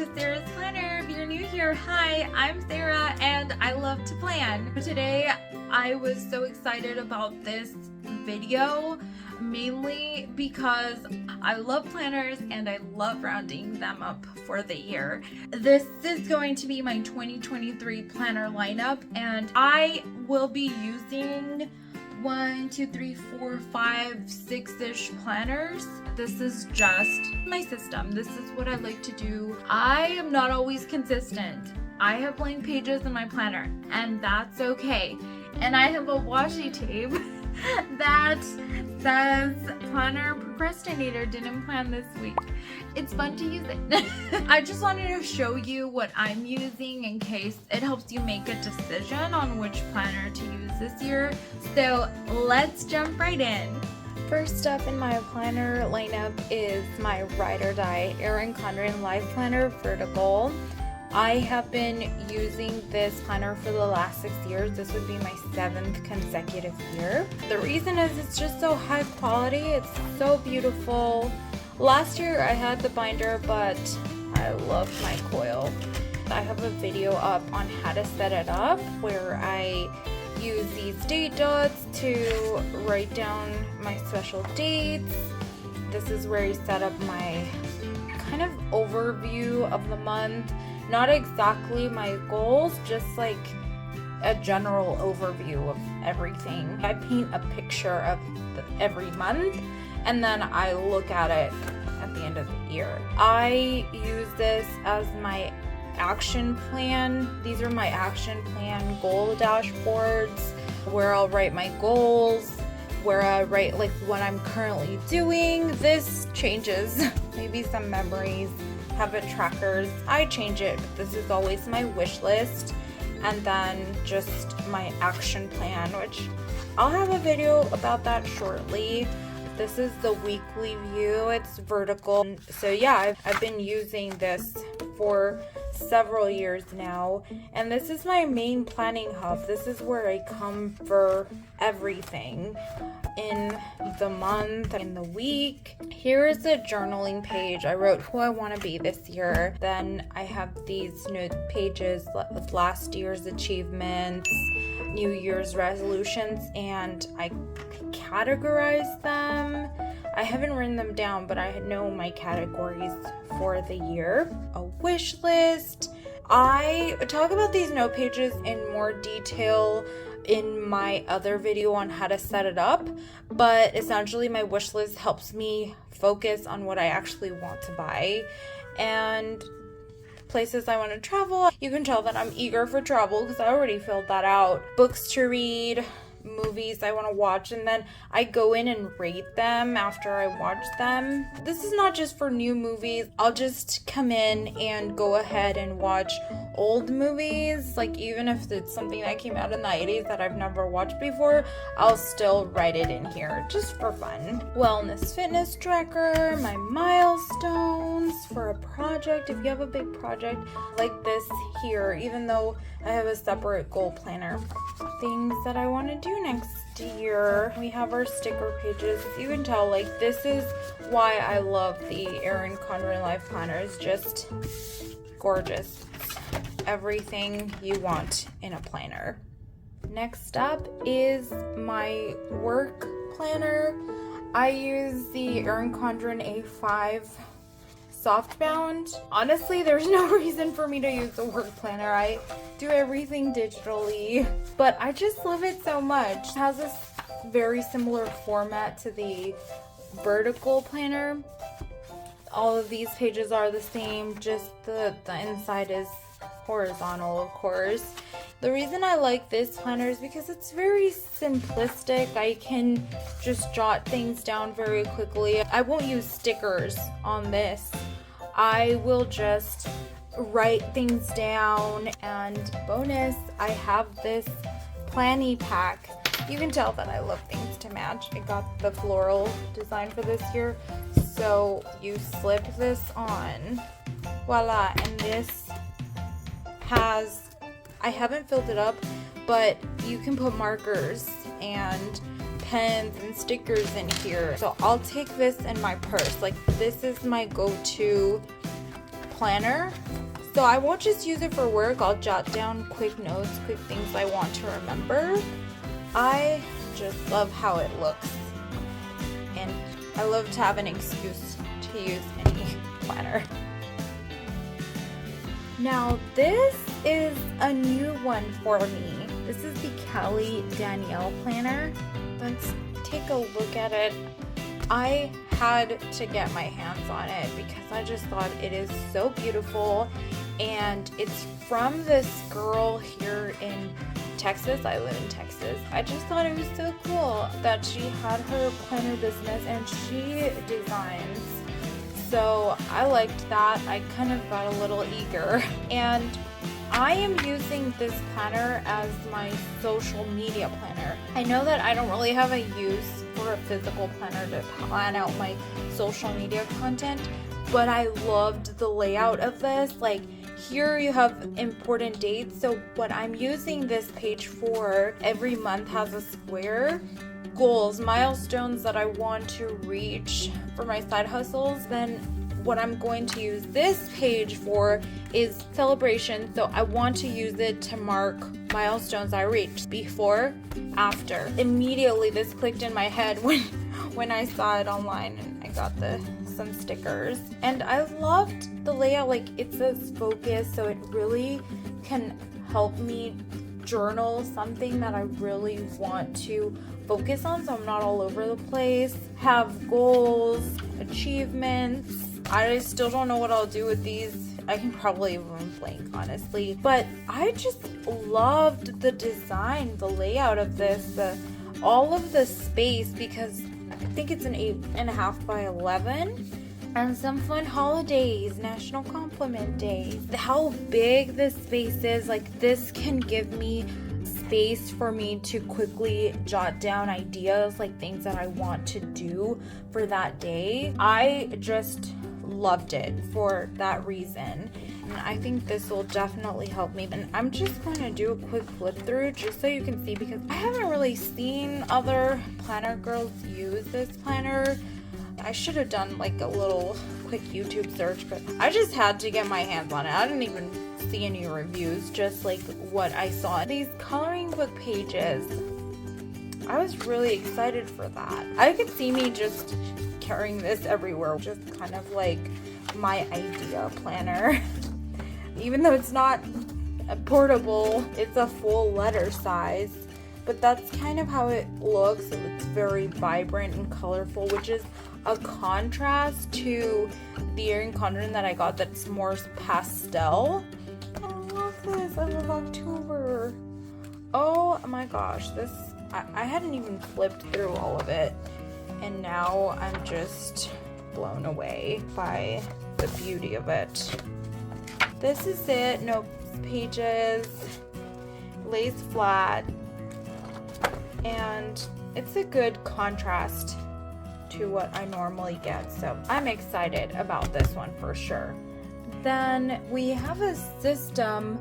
to Sarah's Planner. If you're new here, hi, I'm Sarah and I love to plan. Today I was so excited about this video, mainly because I love planners and I love rounding them up for the year. This is going to be my 2023 planner lineup, and I will be using 1, 2, 3, 4, 5, 6-ish planners. This is just my system. This is what I like to do. I am not always consistent. I have blank pages in my planner, and that's okay. And I have a washi tape that says planner procrastinator didn't plan this week. It's fun to use it. I just wanted to show you what I'm using in case it helps you make a decision on which planner to use this year. So let's jump right in. First up in my planner lineup is my Ride or Die Erin Condren LifePlanner Vertical. I have been using this planner for the last 6 years. This would be my 7th consecutive year. The reason is it's just so high quality. It's so beautiful. Last year I had the binder, but I love my coil. I have a video up on how to set it up where I use these date dots to write down my special dates. This is where you set up my kind of overview of the month. Not exactly my goals, just like a general overview of everything. I paint a picture of every month and then I look at it at the end of the year. I use this as my action plan. These are my action plan goal dashboards where I'll write my goals, where I write like what I'm currently doing. This changes, maybe some memories, habit trackers. I change it, but this is always my wish list, and then just my action plan, which I'll have a video about that shortly. This is the weekly view. It's vertical. So yeah, I've been using this for several years now, and this is my main planning hub. This is where I come for everything in the month, in the week. Here is the journaling page. I wrote who I want to be this year. Then I have these note pages with last year's achievements, New Year's resolutions, and I categorize them. I haven't written them down, but I know my categories for the year. A wish list. I talk about these note pages in more detail in my other video on how to set it up, but essentially my wish list helps me focus on what I actually want to buy and places I want to travel. You can tell that I'm eager for travel because I already filled that out. Books to read, movies I want to watch, and then I go in and rate them after I watch them. This is not just for new movies. I'll just come in and go ahead and watch old movies, like even if it's something that came out in the 80s that I've never watched before, I'll still write it in here just for fun. Wellness fitness tracker, my milestones for a project. If you have a big project like this here, even though I have a separate goal planner. Things that I want to do next year. We have our sticker pages. You can tell, like, this is why I love the Erin Condren LifePlanner. It's just gorgeous. Everything you want in a planner. Next up is my work planner. I use the Erin Condren A5 Softbound. Honestly, there's no reason for me to use a work planner. I do everything digitally, but I just love it so much. It has this very similar format to the vertical planner. All of these pages are the same, just the inside is horizontal, of course. The reason I like this planner is because it's very simplistic. I can just jot things down very quickly. I won't use stickers on this. I will just write things down, and bonus, I have this planny pack. You can tell that I love things to match. I got the floral design for this year, so you slip this on, voila, and this has, I haven't filled it up, but you can put markers and pens and stickers in here. So I'll take this in my purse. Like, this is my go-to planner. So I won't just use it for work. I'll jot down quick notes, quick things I want to remember. I just love how it looks. And I love to have an excuse to use any planner. Now this is a new one for me. This is the Callie Danielle planner. Let's take a look at it. I had to get my hands on it because I just thought it is so beautiful, and it's from this girl here in Texas. I live in Texas. I just thought it was so cool that she had her planner business and she designs. So I liked that. I kind of got a little eager, and I am using this planner as my social media planner. I know that I don't really have a use for a physical planner to plan out my social media content, but I loved the layout of this. Like, here you have important dates. So what I'm using this page for, every month has a square. Goals, milestones that I want to reach for my side hustles. Then what I'm going to use this page for is celebration. So I want to use it to mark milestones I reached, before, after. Immediately this clicked in my head when I saw it online, and I got some stickers. And I loved the layout. Like, it says focus, so it really can help me journal something that I really want to focus on, so I'm not all over the place. Have goals, achievements. I still don't know what I'll do with these. I can probably leave them blank, honestly. But I just loved the design, the layout of this, all of the space, because I think it's an 8.5 by 11. And some fun holidays, National Compliment Day. How big this space is, like, this can give me space for me to quickly jot down ideas, like things that I want to do for that day. I just loved it for that reason, and I think this will definitely help me. And I'm just going to do a quick flip through just so you can see, because I haven't really seen other planner girls use this planner. I should have done like a little quick YouTube search, but I just had to get my hands on it. I didn't even see any reviews, just like what I saw. These coloring book pages, I was really excited for that. I could see me just carrying this everywhere, just kind of like my idea planner. Even though it's not a portable, it's a full letter size, but that's kind of how it looks. It's very vibrant and colorful, which is a contrast to the Erin Condren that I got that's more pastel. I love this. I love October. Oh my gosh, this, I hadn't even flipped through all of it, and now I'm just blown away by the beauty of it. This is it. Notes pages, lays flat, and it's a good contrast to what I normally get, so I'm excited about this one for sure. Then we have a system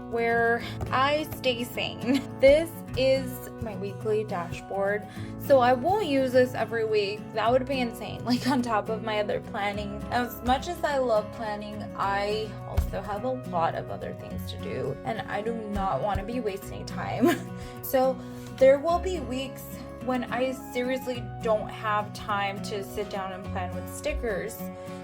where I stay sane. This is my weekly dashboard, so I won't use this every week. That would be insane, like on top of my other planning. As much as I love planning, I also have a lot of other things to do, and I do not want to be wasting time. So there will be weeks when I seriously don't have time to sit down and plan with stickers.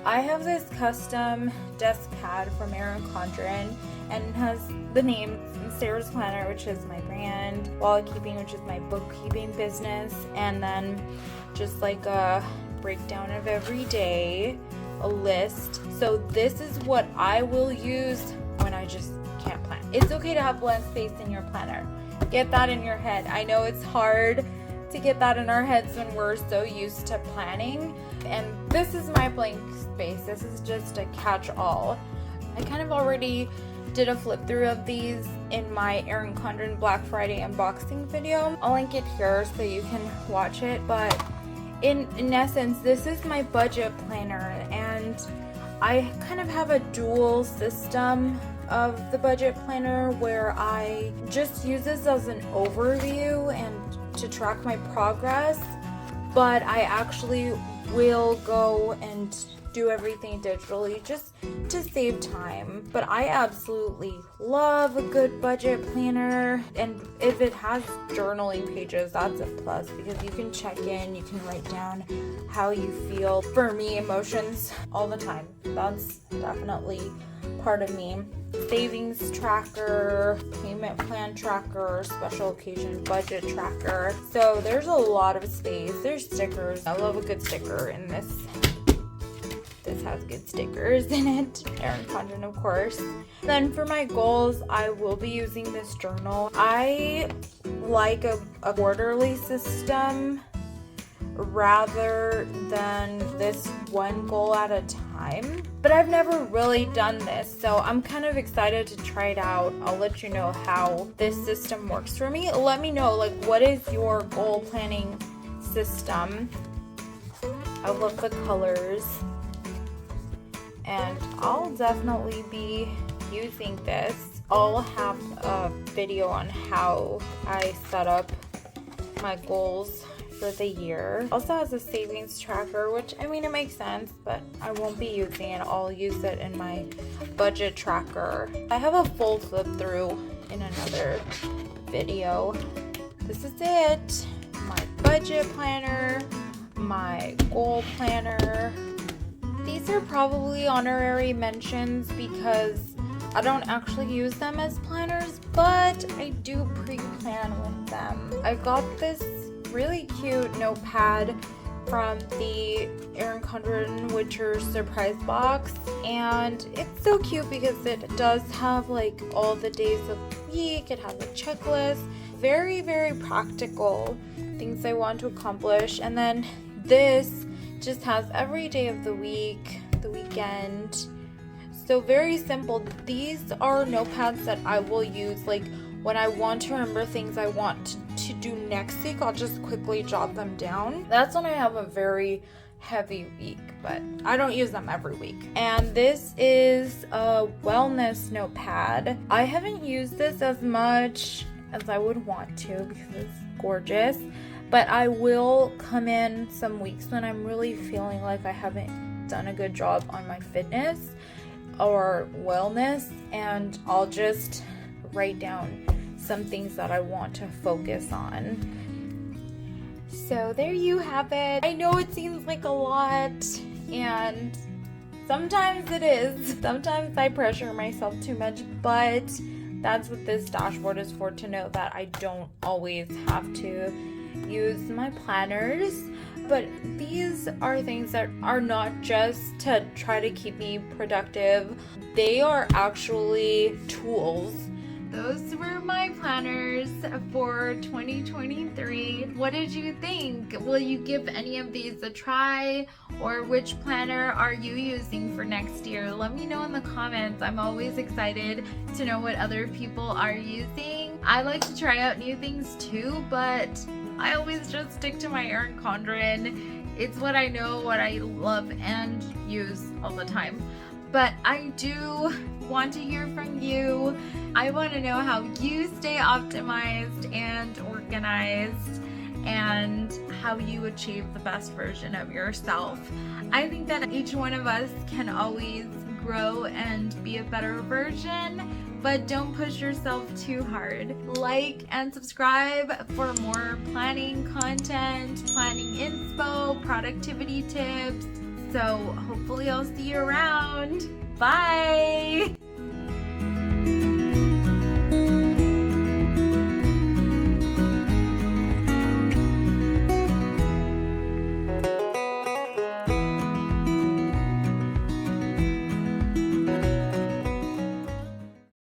I have this custom desk pad from Erin Condren, and it has the name Sarah's Planner, which is my brand, Wallet Keeping, which is my bookkeeping business, and then just like a breakdown of every day, a list. So this is what I will use when I just can't plan. It's okay to have blank space in your planner. Get that in your head. I know it's hard to get that in our heads when we're so used to planning, and this is my blank space. This is just a catch-all. I kind of already did a flip through of these in my Erin Condren Black Friday unboxing video. I'll link it here so you can watch it, but in essence, this is my budget planner, and I kind of have a dual system of the budget planner where I just use this as an overview and to track my progress, but I actually will go and do everything digitally just to save time. But I absolutely love a good budget planner, and if it has journaling pages, that's a plus because you can check in, you can write down how you feel. For me, emotions all the time. That's definitely part of me. Savings tracker, payment plan tracker, special occasion budget tracker. So there's a lot of space. There's stickers. I love a good sticker in this. This has good stickers in it. Erin Condren, of course. Then for my goals, I will be using this journal. I like a quarterly system rather than this one goal at a time. But I've never really done this, so I'm kind of excited to try it out. I'll let you know how this system works for me. Let me know, like, what is your goal planning system? I love the colors. And I'll definitely be using this. I'll have a video on how I set up my goals for the year. Also has a savings tracker, which, I mean, it makes sense, but I won't be using it. I'll use it in my budget tracker. I have a full flip through in another video. This is it. My budget planner, my goal planner. These are probably honorary mentions because I don't actually use them as planners, but I do pre-plan with them. I got this really cute notepad from the Erin Condren Winter surprise box, and it's so cute because it does have like all the days of the week. It has a checklist, very, very practical things I want to accomplish. And then this just has every day of the week, the weekend. So very simple. These are notepads that I will use like when I want to remember things I want to do next week. I'll just quickly jot them down. That's when I have a very heavy week, but I don't use them every week. And this is a wellness notepad. I haven't used this as much as I would want to because it's gorgeous, but I will come in some weeks when I'm really feeling like I haven't done a good job on my fitness or wellness, and I'll just write down some things that I want to focus on. So there you have it. I know it seems like a lot, and sometimes it is. Sometimes I pressure myself too much, but that's what this dashboard is for, to know that I don't always have to use my planners. But these are things that are not just to try to keep me productive. They are actually tools. Those were my planners for 2023. What did you think? Will you give any of these a try? Or which planner are you using for next year? Let me know in the comments. I'm always excited to know what other people are using. I like to try out new things too, but I always just stick to my Erin Condren. It's what I know, what I love and use all the time. But I do want to hear from you. I want to know how you stay optimized and organized and how you achieve the best version of yourself. I think that each one of us can always grow and be a better version, but don't push yourself too hard. Like and subscribe for more planning content, planning inspo, productivity tips. So hopefully I'll see you around. Bye!